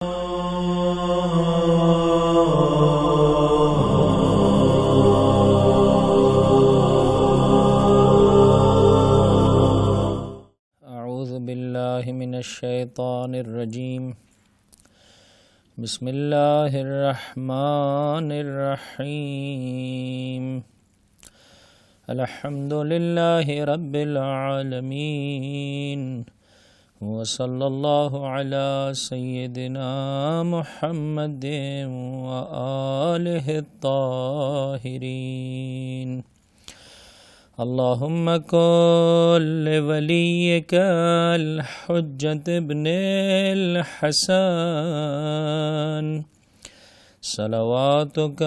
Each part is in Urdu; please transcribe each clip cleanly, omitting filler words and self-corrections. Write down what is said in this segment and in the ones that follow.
اعوذ باللہ من الشیطان الرجیم بسم اللہ الرحمن الرحیم الحمد للہ رب العالمین وصلی اللہ علی سیدنا محمد وآلہ الطاہرین اللہم کن لولیک الحجۃ ابن الحسن صلواتک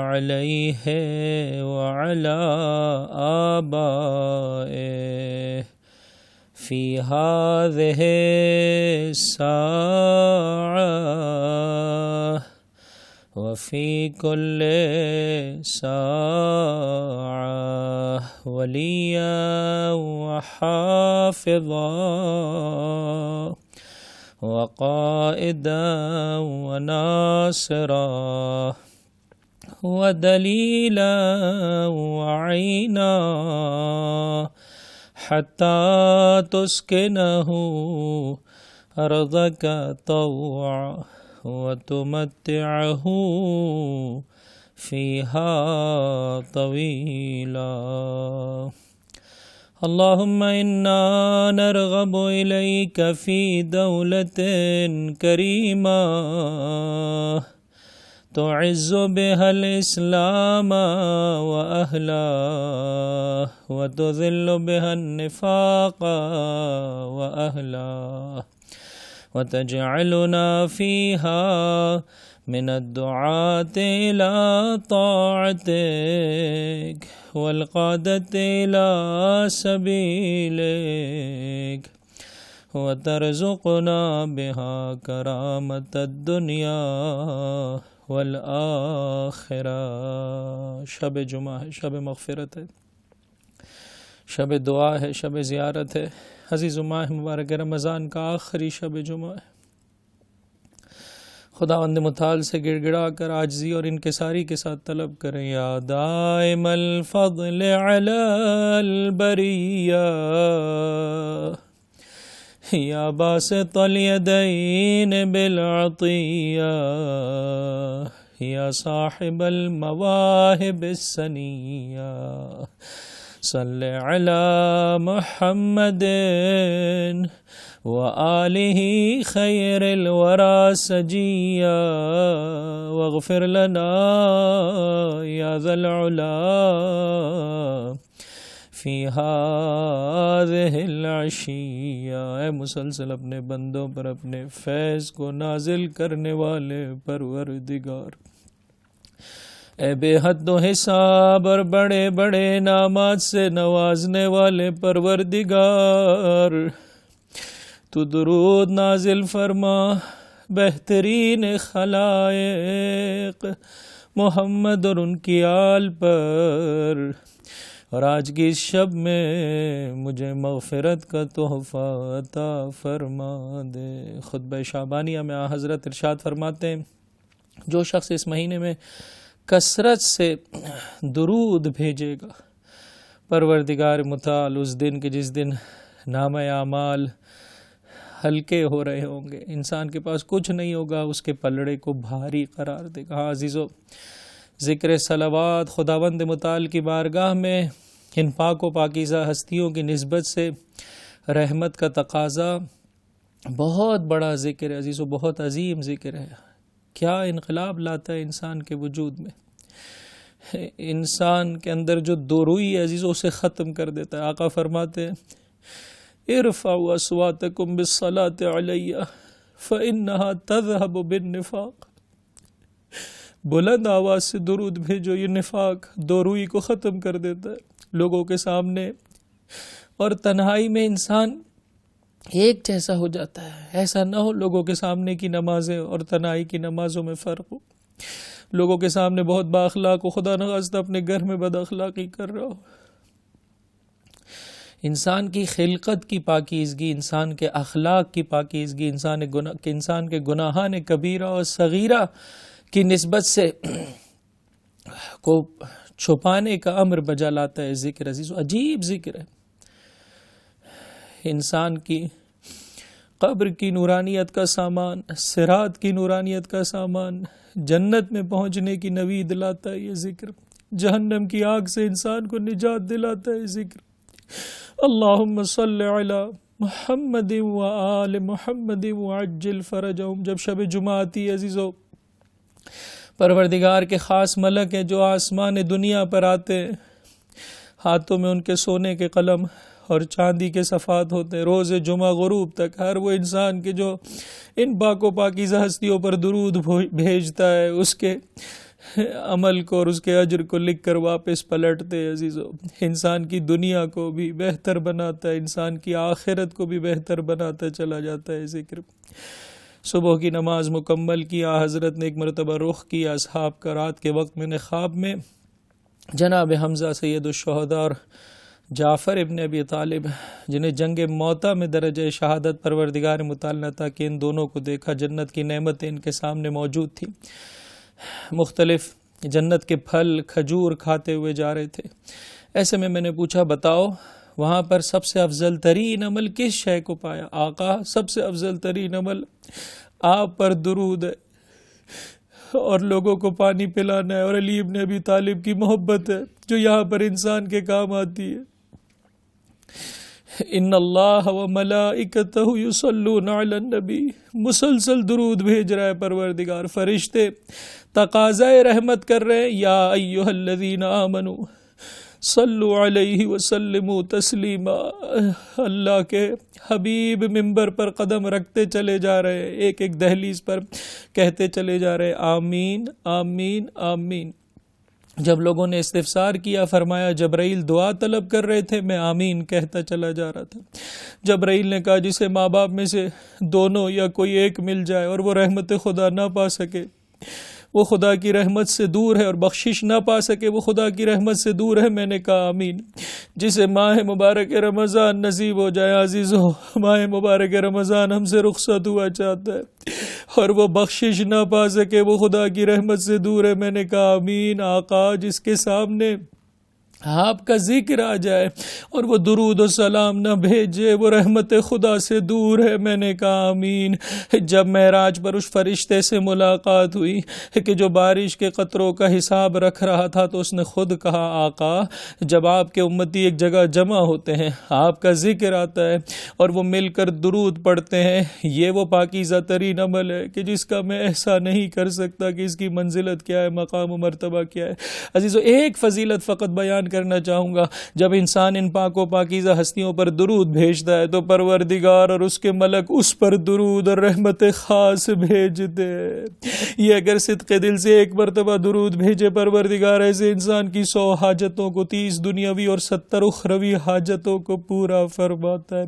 علیہ وعلی آبائہ فی هذه الساعة وفی کل ساعة ولیا وحافظا وقائدا وناصرا ودلیلا وعینا حتى تسكنه أرضك طوعا وتمتعه فيها طويلا اللهم إنا نرغب إليك في دولة كريمة تعز بها الإسلام وأهله وتذل بها النفاق وأهله وتجعلنا فيها من الدعاة إلى طاعتك والقادة إلى سبيلك وترزقنا بها كرامة الدنيا والآخرہ۔ شب جمعہ ہے، شب مغفرت ہے، شب دعا ہے، شب زیارت ہے، عزیز ماہ مبارک رمضان کا آخری شب جمعہ ہے۔ خداوند متعال سے گڑ گڑا کر عاجزی اور انکساری کے ساتھ طلب کریں، یا دائم الفضل علی البریہ یا باسط الیدین بالعطیہ یا صاحب المواہب السنیہ صلی علی محمد وآلہ خیر الورى سجیہ واغفر لنا یا ذا العلا فی هذه العشیہ۔ اے مسلسل اپنے بندوں پر اپنے فیض کو نازل کرنے والے پروردگار، اے بے حد و حساب اور بڑے بڑے انعامات سے نوازنے والے پروردگار، تو درود نازل فرما بہترین خلائق محمد اور ان کی آل پر، اور آج کی اس شب میں مجھے مغفرت کا تحفہ عطا فرما دے۔ خطبہ شعبانیہ میں حضرت ارشاد فرماتے ہیں، جو شخص اس مہینے میں کثرت سے درود بھیجے گا، پروردگار متعال اس دن کے جس دن نامہ اعمال ہلکے ہو رہے ہوں گے، انسان کے پاس کچھ نہیں ہوگا، اس کے پلڑے کو بھاری قرار دے گا۔ ہاں عزیزو، ذکر صلوات خداوند متعال کی بارگاہ میں ان پاک و پاکیزہ ہستیوں کی نسبت سے رحمت کا تقاضا بہت بڑا ذکر ہے عزیزو، بہت عظیم ذکر ہے۔ کیا انقلاب لاتا ہے انسان کے وجود میں، انسان کے اندر جو دوروئی ہے عزیزو اسے ختم کر دیتا ہے۔ آقا فرماتے ہیں، ارفعوا اصواتکم بالصلاة علیہ فإنہا تذہب بالنفاق، بلند آواز سے درود بھیجو، یہ نفاق دوروئی کو ختم کر دیتا ہے۔ لوگوں کے سامنے اور تنہائی میں انسان ایک جیسا ہو جاتا ہے، ایسا نہ ہو لوگوں کے سامنے کی نمازیں اور تنہائی کی نمازوں میں فرق ہو، لوگوں کے سامنے بہت با اخلاق ہو، خدا نخواستہ اپنے گھر میں بد اخلاقی کر رہا ہو۔ انسان کی خلقت کی پاکیزگی، انسان کے اخلاق کی پاکیزگی، انسان کے گناہان کبیرہ اور صغیرہ کی نسبت سے کو چھپانے کا امر بجا لاتا ہے ذکر عزیز. عجیب ذکر ہے. انسان کی قبر کی نورانیت کا سامان، صراط کی نورانیت کا سامان، جنت میں پہنچنے کی نوید لاتا ہے یہ ذکر، جہنم کی آگ سے انسان کو نجات دلاتا ہے ذکر. اللہم صلی علی محمد و آل محمد وعجل فرجہم. جب شب جمعہ آتی ہے عزیزو، پروردگار کے خاص ملک ہیں جو آسمان دنیا پر آتے ہیں، ہاتھوں میں ان کے سونے کے قلم اور چاندی کے صفات ہوتے ہیں. روز جمعہ غروب تک ہر وہ انسان کے جو ان پاک و پاکیزہ ہستیوں پر درود بھیجتا ہے، اس کے عمل کو اور اس کے اجر کو لکھ کر واپس پلٹتے ہیں عزیزو. انسان کی دنیا کو بھی بہتر بناتا ہے، انسان کی آخرت کو بھی بہتر بناتا چلا جاتا ہے ذکر. صبح کی نماز مکمل کیا، حضرت نے ایک مرتبہ رخ کیا اصحاب کا. رات کے وقت میں نے خواب میں جناب حمزہ سید الشہداء اور جعفر ابن ابی طالب جنہیں جنگ موتا میں درجہ شہادت پروردگار متعال عطا کہ ان دونوں کو دیکھا. جنت کی نعمتیں ان کے سامنے موجود تھیں، مختلف جنت کے پھل کھجور کھاتے ہوئے جا رہے تھے. ایسے میں نے پوچھا بتاؤ وہاں پر سب سے افضل ترین عمل کس شے کو پایا؟ آقا سب سے افضل ترین عمل آپ پر درود ہے اور لوگوں کو پانی پلانا ہے، اور علی ابن ابی طالب کی محبت ہے جو یہاں پر انسان کے کام آتی ہے. ان اللہ و ملائکتہ یصلون علی النبی، مسلسل درود بھیج رہا ہے پروردگار. فرشتے تقاضائے رحمت کر رہے ہیں، یا ایھا الذین آمنوا صلو علیہ وسلموا تسلیما. اللہ کے حبیب منبر پر قدم رکھتے چلے جا رہے ہیں، ایک ایک دہلیز پر کہتے چلے جا رہے ہیں آمین آمین آمین. جب لوگوں نے استفسار کیا، فرمایا جبرائیل دعا طلب کر رہے تھے، میں آمین کہتا چلا جا رہا تھا. جبرائیل نے کہا جسے ماں باپ میں سے دونوں یا کوئی ایک مل جائے اور وہ رحمت خدا نہ پا سکے، وہ خدا کی رحمت سے دور ہے، اور بخشش نہ پا سکے وہ خدا کی رحمت سے دور ہے. میں نے کہا آمین. جسے ماہ مبارک رمضان نصیب ہو جائے عزیزو، ماہ مبارک رمضان ہم سے رخصت ہوا چاہتا ہے اور وہ بخشش نہ پا سکے وہ خدا کی رحمت سے دور ہے. میں نے کہا آمین. آقا جس کے سامنے آپ کا ذکر آ جائے اور وہ درود و سلام نہ بھیجے وہ رحمت خدا سے دور ہے. میں نے کہا آمین. جب معراج پر اس فرشتے سے ملاقات ہوئی کہ جو بارش کے قطروں کا حساب رکھ رہا تھا، تو اس نے خود کہا آقا جب آپ کے امتی ایک جگہ جمع ہوتے ہیں، آپ کا ذکر آتا ہے اور وہ مل کر درود پڑھتے ہیں، یہ وہ پاکیزہ ترین عمل ہے کہ جس کا میں احسا نہیں کر سکتا کہ اس کی منزلت کیا ہے، مقام و مرتبہ کیا ہے. عزیزو ایک فضیلت فقط بیان کرنا چاہوں گا. جب انسان ان پاک و پاکیزہ ہستیوں پر درود بھیجتا ہے تو پروردگار اور اس کے ملک اس پر درود اور رحمت خاص بھیجتے. یہ اگر صدق دل سے ایک مرتبہ درود بھیجے پروردگار، ایسے انسان کی 100 حاجتوں کو، 30 دنیاوی اور 70 اخروی حاجتوں کو پورا فرماتا ہے.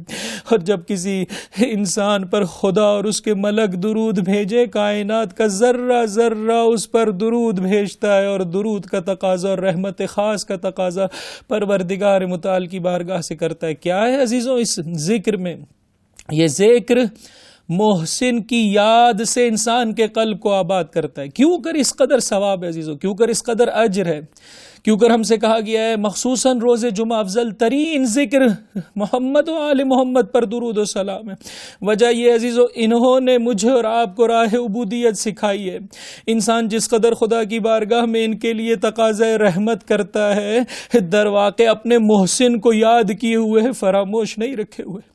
اور جب کسی انسان پر خدا اور اس کے ملک درود بھیجے، کائنات کا ذرہ ذرہ اس پر درود بھیجتا ہے، اور درود کا تقاضا اور رحمت خاص کا تقاضا پروردگار متعال کی بارگاہ سے کرتا ہے. کیا ہے عزیزوں اس ذکر میں؟ یہ ذکر محسن کی یاد سے انسان کے قلب کو آباد کرتا ہے. کیوں کر اس قدر ثواب ہے عزیزوں، کیوں کر اس قدر اجر ہے، کیوں کر ہم سے کہا گیا ہے مخصوصاً روز جمعہ افضل ترین ذکر محمد و آل محمد پر درود و سلام ہے. وجہ یہ عزیزو انہوں نے مجھے اور آپ کو راہ عبودیت سکھائی ہے. انسان جس قدر خدا کی بارگاہ میں ان کے لیے تقاضۂ رحمت کرتا ہے، در واقع اپنے محسن کو یاد کیے ہوئے ہے، فراموش نہیں رکھے ہوئے.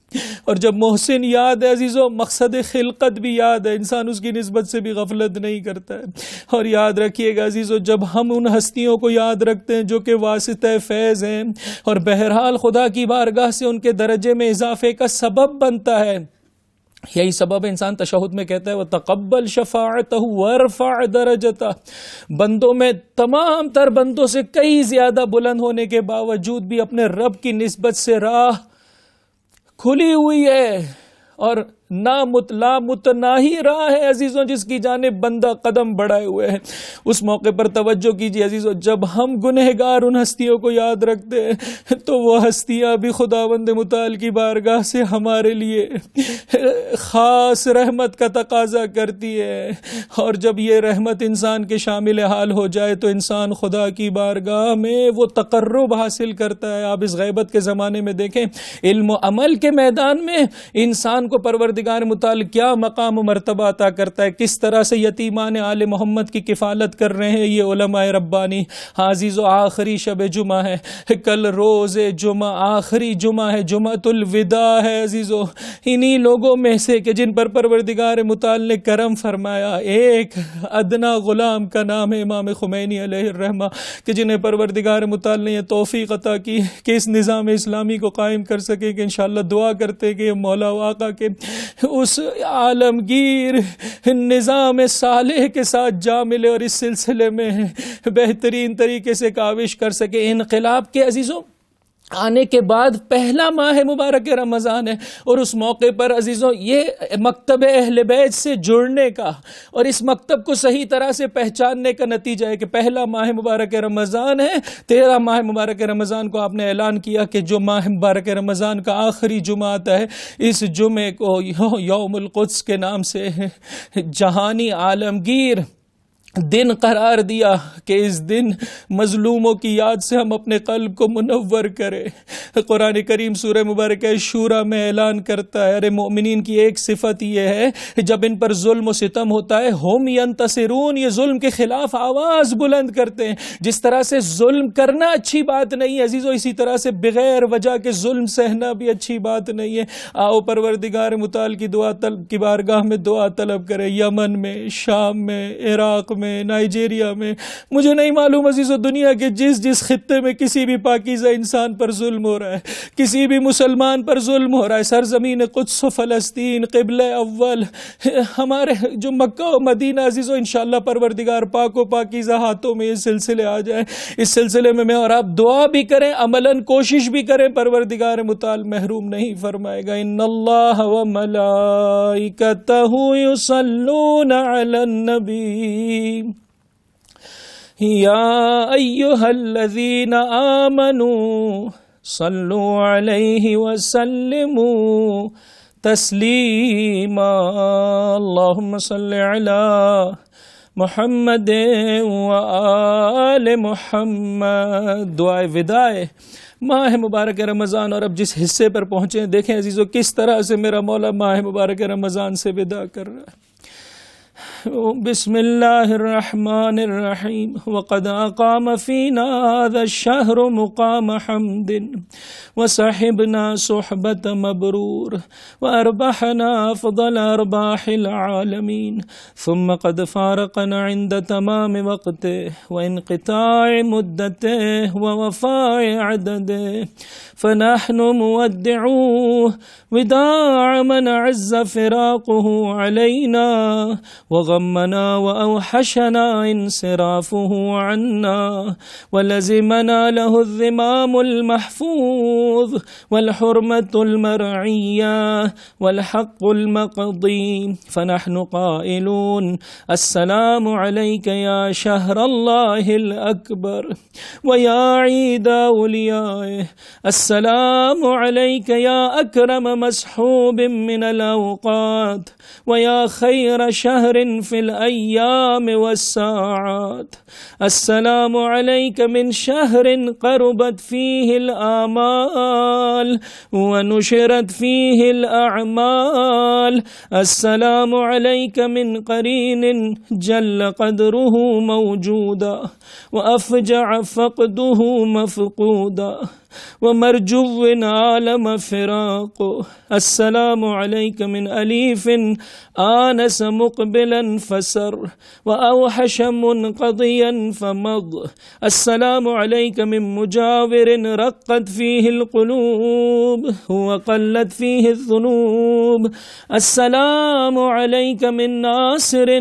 اور جب محسن یاد ہے عزیزو، مقصد خلقت بھی یاد ہے، انسان اس کی نسبت سے بھی غفلت نہیں کرتا ہے. اور یاد رکھیے گا عزیزو، جب ہم ان ہستیوں کو یاد رکھتے ہیں جو کہ واسطہ فیض ہیں اور بہرحال خدا کی بارگاہ سے ان کے درجے میں اضافے کا سبب بنتا ہے، یہی سبب انسان تشہد میں کہتا ہے وَتَقَبَّلْ شَفَاعَتَهُ وَارْفَعْ دَرَجَتَهُ. بندوں میں تمام تر بندوں سے کئی زیادہ بلند ہونے کے باوجود بھی اپنے رب کی نسبت سے راہ کھلی ہوئی ہے اور لا متناہی راہ ہے عزیزوں جس کی جانب بندہ قدم بڑھائے ہوئے ہے۔ اس موقع پر توجہ کیجیے عزیزوں، جب ہم گنہگار ان ہستیوں کو یاد رکھتے ہیں تو وہ ہستیاں بھی خداوند متعال کی بارگاہ سے ہمارے لیے خاص رحمت کا تقاضا کرتی ہے، اور جب یہ رحمت انسان کے شامل حال ہو جائے تو انسان خدا کی بارگاہ میں وہ تقرب حاصل کرتا ہے۔ آپ اس غیبت کے زمانے میں دیکھیں، علم و عمل کے میدان میں انسان کو پروردگار متعال کیا مقام و مرتبہ عطا کرتا ہے، کس طرح سے یتیمان آل محمد کی کفالت کر رہے ہیں یہ علماء ربانی۔ ہاں عزیزو، آخری شب جمعہ ہے، کل روز جمعہ آخری جمعہ ہے، جمعۃ الوداع ہے عزیزو۔ انہی لوگوں میں سے کہ جن پر پروردگار متعال نے کرم فرمایا، ایک ادنا غلام کا نام ہے امام خمینی علیہ الرحمہ، کہ جنہیں پروردگار متعال نے یہ توفیق عطا کی کہ اس نظام اسلامی کو قائم کر سکے، کہ انشاءاللہ دعا کرتے کہ مولا و آقا کے اس عالمگیر نظام صالح کے ساتھ جا ملے اور اس سلسلے میں بہترین طریقے سے کاوش کر سکے۔ انقلاب کے عزیزوں آنے کے بعد پہلا ماہ مبارک رمضان ہے، اور اس موقع پر عزیزوں یہ مکتب اہل بیت سے جڑنے کا اور اس مکتب کو صحیح طرح سے پہچاننے کا نتیجہ ہے کہ پہلا ماہ مبارک رمضان ہے۔ 13 ماہ مبارک رمضان کو آپ نے اعلان کیا کہ جو ماہ مبارک رمضان کا آخری جمعہ آتا ہے، اس جمعے کو یوم القدس کے نام سے جہانی عالمگیر دن قرار دیا کہ اس دن مظلوموں کی یاد سے ہم اپنے قلب کو منور کریں۔ قرآن کریم سورہ مبارکہ شورا میں اعلان کرتا ہے، ارے مومنین کی ایک صفت یہ ہے جب ان پر ظلم و ستم ہوتا ہے، ہم ینتصرون، یہ ظلم کے خلاف آواز بلند کرتے ہیں۔ جس طرح سے ظلم کرنا اچھی بات نہیں ہے عزیزو، اسی طرح سے بغیر وجہ کے ظلم سہنا بھی اچھی بات نہیں ہے۔ آؤ پروردگار متعال کی بارگاہ میں دعا طلب کریں، یمن میں، شام میں، عراق میں، نائجیریا میں، مجھے نہیں معلوم عزیزو، دنیا کے جس خطے میں کسی بھی پاکیزہ انسان پر ظلم ہو رہا ہے، کسی بھی مسلمان پر ظلم ہو رہا ہے، سرزمین قدس و فلسطین، قبلہ اول، ہمارے جو مکہ و مدینہ عزیزو، انشاءاللہ پروردگار پاک و پاکیزہ ہاتھوں میں یہ سلسلے آ جائیں۔ اس سلسلے میں میں اور آپ دعا بھی کریں، عملاً کوشش بھی کریں، پروردگار متعال محروم نہیں فرمائے گا۔ ان اللہ و ملائکتہ یصلون علی النبی یا ایہا الذین آمنوا صلوا علیہ وسلموا تسلیما اللہم صل علی محمد وآل محمد۔ دعائے وداع ماہ مبارک رمضان، اور اب جس حصے پر پہنچے ہیں دیکھیں عزیزو کس طرح سے میرا مولا ماہ مبارک رمضان سے وداع کر رہا ہے۔ بسم اللہ الرحمن الرحیم وقد اقام فینا هذا الشہر مقام حمد وصحبنا صحبت مبرور واربحنا افضل ارباح العالمین ثم قد فارقنا عند تمام وقته وانقطاع مدته ووفاء عدده فنحن مودعوه وداع من عز فراقه علينا وغمنا وأوحشنا انصرافه عنا ولزمنا له الذمام المحفوظ والحرمة المرعية والحق المقضي فنحن قائلون السلام عليك يا شهر الله الأكبر ويا عيد أوليائه السلام عليك يا أكرم مسحوب من الأوقات ويا خير شهر في الأيام والساعات السلام عليك من شهر قربت فيه الآمال ونشرت فيه الأعمال السلام عليك من قرين جل قدره موجودا وأفجع فقده مفقودا ومرجو عالم فراقه السلام عليك من أليف آنس مقبلا فسر وأوحش منقضيا فمض السلام عليك من مجاور رقت فيه القلوب وقلت فيه الذنوب السلام عليك من ناصر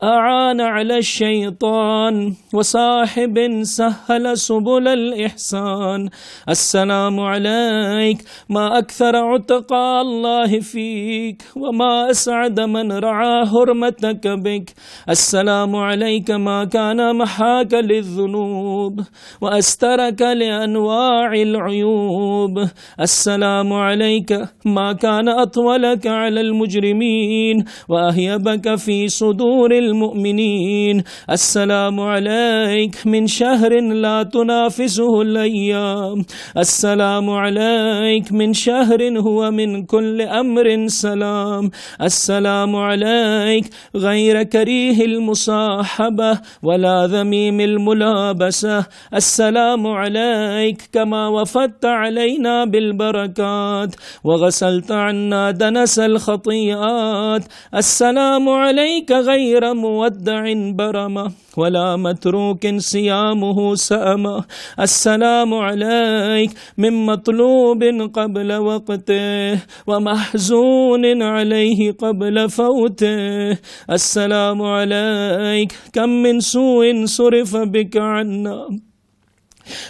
أعان على الشيطان وصاحب سهل سبل الإحسان السلام عليك ما أكثر عتقاء الله فيك وما أسعد من رعى حرمتك بك. السلام عليك ما كان محاك للذنوب وأسترك لأنواع العيوب. السلام عليك ما كان أطولك على المجرمين وأهيبك في صدور المؤمنين. السلام عليك من شهر لا تنافسه الأيام. السلام عليك من شهر هو من كل أمر سلام. السلام عليك غير كريه المصاحبة ولا ذميم الملابسة. السلام عليك كما وفدت علينا بالبركات وغسلت عنا دنس الخطيئات. السلام عليك غير مودع برمة ولا متروك صيامه سأمة. السلام عليك من مطلوب قبل وقته ومحزون عليه قبل فوته. السلام عليك كم من سوء صرف بك عنا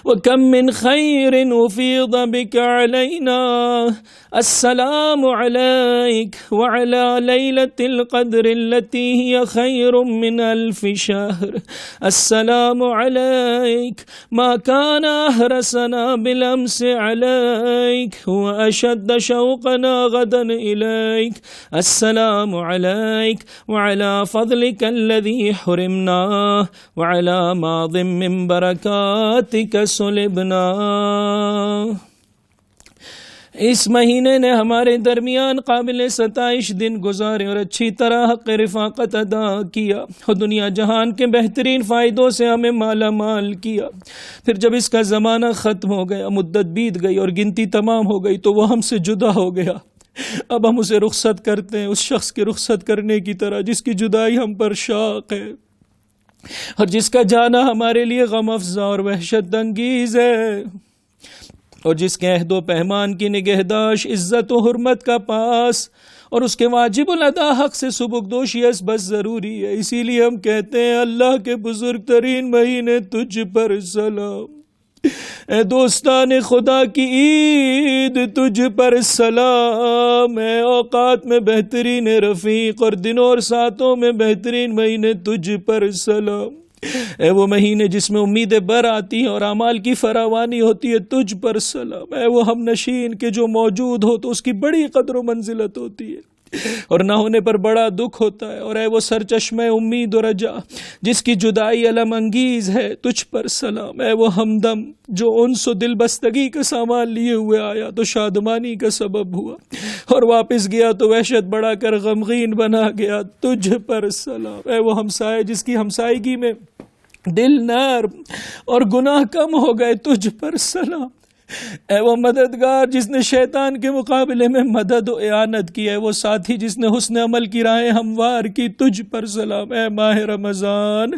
وكم من خير أفيض بك علينا. السلام عليك وعلى ليلة القدر التي هي خير من 1000 شهر. السلام عليك ما كان أهرسنا بالأمس عليك وأشد شوقنا غدا إليك. السلام عليك وعلى فضلك الذي حرمناه وعلى ماض من بركاتك سلبنا. اس مہینے نے ہمارے درمیان قابل ستائش دن گزارے اور اچھی طرح حق رفاقت ادا کیا اور دنیا جہان کے بہترین فائدوں سے ہمیں مالا مال کیا. پھر جب اس کا زمانہ ختم ہو گیا، مدت بیت گئی اور گنتی تمام ہو گئی تو وہ ہم سے جدا ہو گیا. اب ہم اسے رخصت کرتے ہیں اس شخص کے رخصت کرنے کی طرح جس کی جدائی ہم پر شاق ہے اور جس کا جانا ہمارے لیے غم افزا اور وحشت انگیز ہے، اور جس کے عہد و پیمان کی نگہداشت عزت و حرمت کا پاس اور اس کے واجب الادا حق سے سبکدوشی بس ضروری ہے. اسی لیے ہم کہتے ہیں اللہ کے بزرگ ترین مہینے تجھ پر سلام. اے دوستان خدا کی عید تجھ پر سلام. اے اوقات میں بہترین رفیق اور دنوں اور ساتوں میں بہترین مہینے تجھ پر سلام. اے وہ مہینے جس میں امیدیں بر آتی ہیں اور اعمال کی فراوانی ہوتی ہے تجھ پر سلام. اے وہ ہم نشین کے جو موجود ہو تو اس کی بڑی قدر و منزلت ہوتی ہے اور نہ ہونے پر بڑا دکھ ہوتا ہے. اور اے وہ سرچشمہ امید و رجا جس کی جدائی علم انگیز ہے تجھ پر سلام. اے وہ ہمدم جو انس و دل بستگی کا سامان لیے ہوئے آیا تو شادمانی کا سبب ہوا اور واپس گیا تو وحشت بڑھا کر غمگین بنا گیا تجھ پر سلام. اے وہ ہمسائے جس کی ہمسائیگی میں دل نرم اور گناہ کم ہو گئے تجھ پر سلام. اے وہ مددگار جس نے شیطان کے مقابلے میں مدد و اعانت کی. ہے وہ ساتھی جس نے حسن عمل کی راہیں ہموار کی تجھ پر سلام. اے ماہ رمضان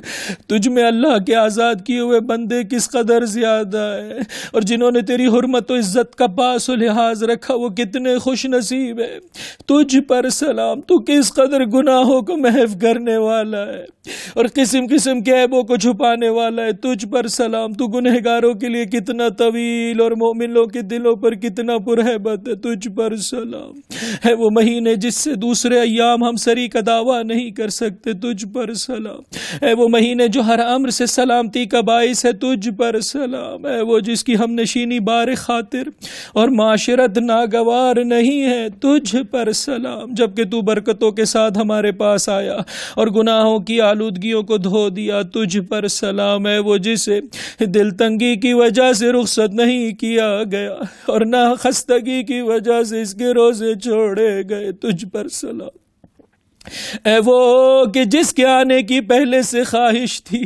تجھ میں اللہ کے آزاد کیے ہوئے بندے کس قدر زیادہ ہے اور جنہوں نے تیری حرمت و عزت کا پاس و لحاظ رکھا وہ کتنے خوش نصیب ہے تجھ پر سلام. تو کس قدر گناہوں کو محو کرنے والا ہے اور قسم قسم کے عیبوں کو چھپانے والا ہے تجھ پر سلام. تو گنہگاروں کے لیے کتنا طویل اور مومنوں کے دلوں پر کتنا پرہیبت ہے تجھ پر سلام. ہے وہ مہینے جس سے دوسرے ایام ہم شریک دعویٰ نہیں کر سکتے تجھ پر سلام. ہے وہ مہینے جو ہر امر سے سلامتی کا باعث ہے تجھ پر سلام. ہے وہ جس کی ہم نشینی بار خاطر اور معاشرت ناگوار نہیں ہے تجھ پر سلام. جبکہ تو برکتوں کے ساتھ ہمارے پاس آیا اور گناہوں کی آلودگیوں کو دھو دیا تجھ پر سلام. ہے وہ جسے دل تنگی کی وجہ سے رخصت نہیں کیا گیا اور نہ خستگی کی وجہ سے اس کے روزے چھوڑے گئے تجھ پر سلام. اے وہ کہ جس کے آنے کی پہلے سے خواہش تھی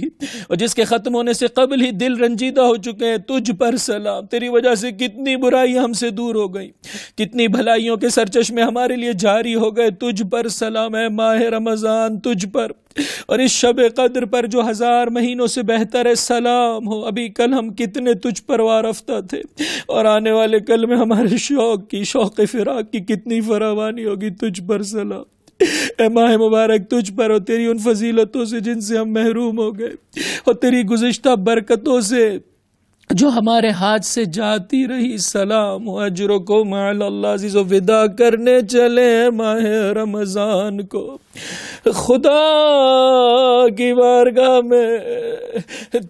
اور جس کے ختم ہونے سے قبل ہی دل رنجیدہ ہو چکے ہیں تجھ پر سلام. تیری وجہ سے کتنی برائی ہم سے دور ہو گئی، کتنی بھلائیوں کے سرچشمے ہمارے لیے جاری ہو گئے تجھ پر سلام. اے ماہ رمضان تجھ پر اور اس شب قدر پر جو 1000 مہینوں سے بہتر ہے سلام ہو. ابھی کل ہم کتنے تجھ پر وارفتہ تھے اور آنے والے کل میں ہمارے شوق فراق کی کتنی فراوانی ہوگی تجھ پر سلام. اے ماہ مبارک تجھ پر اور تیری ان فضیلتوں سے جن سے ہم محروم ہو گئے اور تیری گزشتہ برکتوں سے جو ہمارے ہاتھ سے جاتی رہی، سلام و اجرکم علی اللہ عزیز و ودا کرنے چلے ماہ رمضان کو، خدا کی بارگاہ میں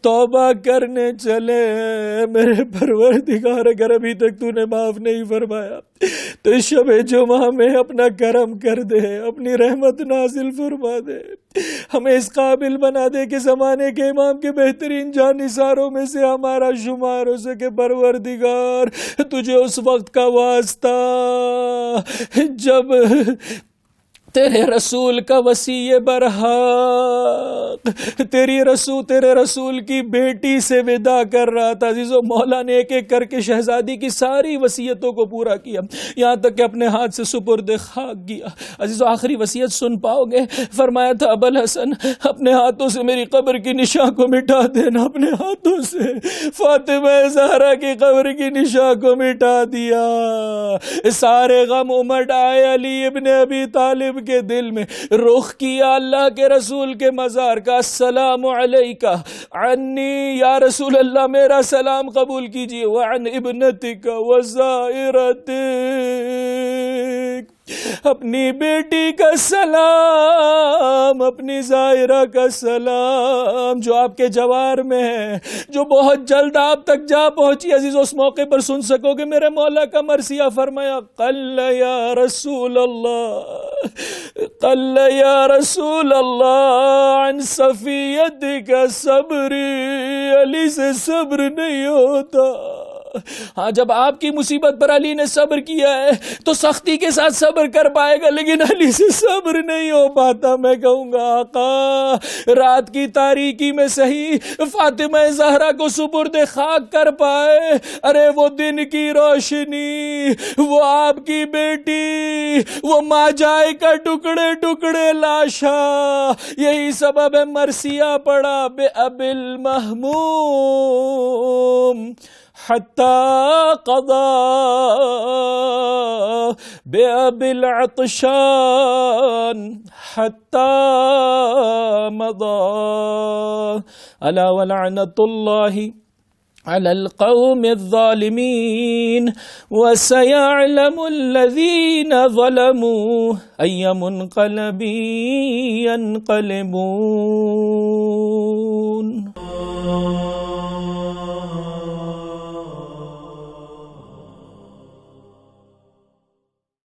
توبہ کرنے چلے، میرے پروردگار اگر ابھی تک تو نے معاف نہیں فرمایا تو شب جمعہ میں اپنا کرم کر دے، اپنی رحمت نازل فرما دے، ہمیں اس قابل بنا دے کہ زمانے کے امام کے بہترین جانثاروں میں سے ہمارا شمار ہو سکے۔ پروردگار تجھے اس وقت کا واسطہ جب تیرے رسول کا وصی برحق تیرے رسول کی بیٹی سے ودا کر رہا تھا، عزیزو مولا نے ایک ایک کر کے شہزادی کی ساری وصیتوں کو پورا کیا، یہاں تک کہ اپنے ہاتھ سے سپرد خاک کیا۔ عزیزو آخری وصیت سن پاؤ گے؟ فرمایا تھا ابوالحسن اپنے ہاتھوں سے میری قبر کی نشاں کو مٹا دینا، اپنے ہاتھوں سے فاطمہ زہرا کی قبر کی نشاں کو مٹا دیا۔ سارے غم امٹ آئے علی ابن ابی طالب کے دل میں، رخ کیا اللہ کے رسول کے مزار کا، السلام علیکہ عنی یا رسول اللہ، میرا سلام قبول کیجئے، وعن ابنتک وزائرتک، اپنی بیٹی کا سلام، اپنی زائرہ کا سلام جو آپ کے جوار میں ہے، جو بہت جلد آپ تک جا پہنچی۔ عزیز اس موقع پر سن سکو کہ میرے مولا کا مرثیہ فرمایا، قل یا رسول اللہ، قل یا رسول اللہ عن صفیتک صبری، علی سے صبر نہیں ہوتا۔ ہاں جب آپ کی مصیبت پر علی نے صبر کیا ہے تو سختی کے ساتھ صبر کر پائے گا، لیکن علی سے صبر نہیں ہو پاتا۔ میں کہوں گا آقا رات کی تاریکی میں صحیح فاطمہ زہرا کو سپرد خاک کر پائے، ارے وہ دن کی روشنی، وہ آپ کی بیٹی، وہ ماجائے کا ٹکڑے ٹکڑے لاشا، یہی سبب ہے مرثیہ پڑا، بے ابی المہموم حتی قضا بأبی العطشان حتی مضا، الا ولعنت اللہ على القوم الظالمين وسيعلم الذين ظلموا أي منقلب ينقلبون۔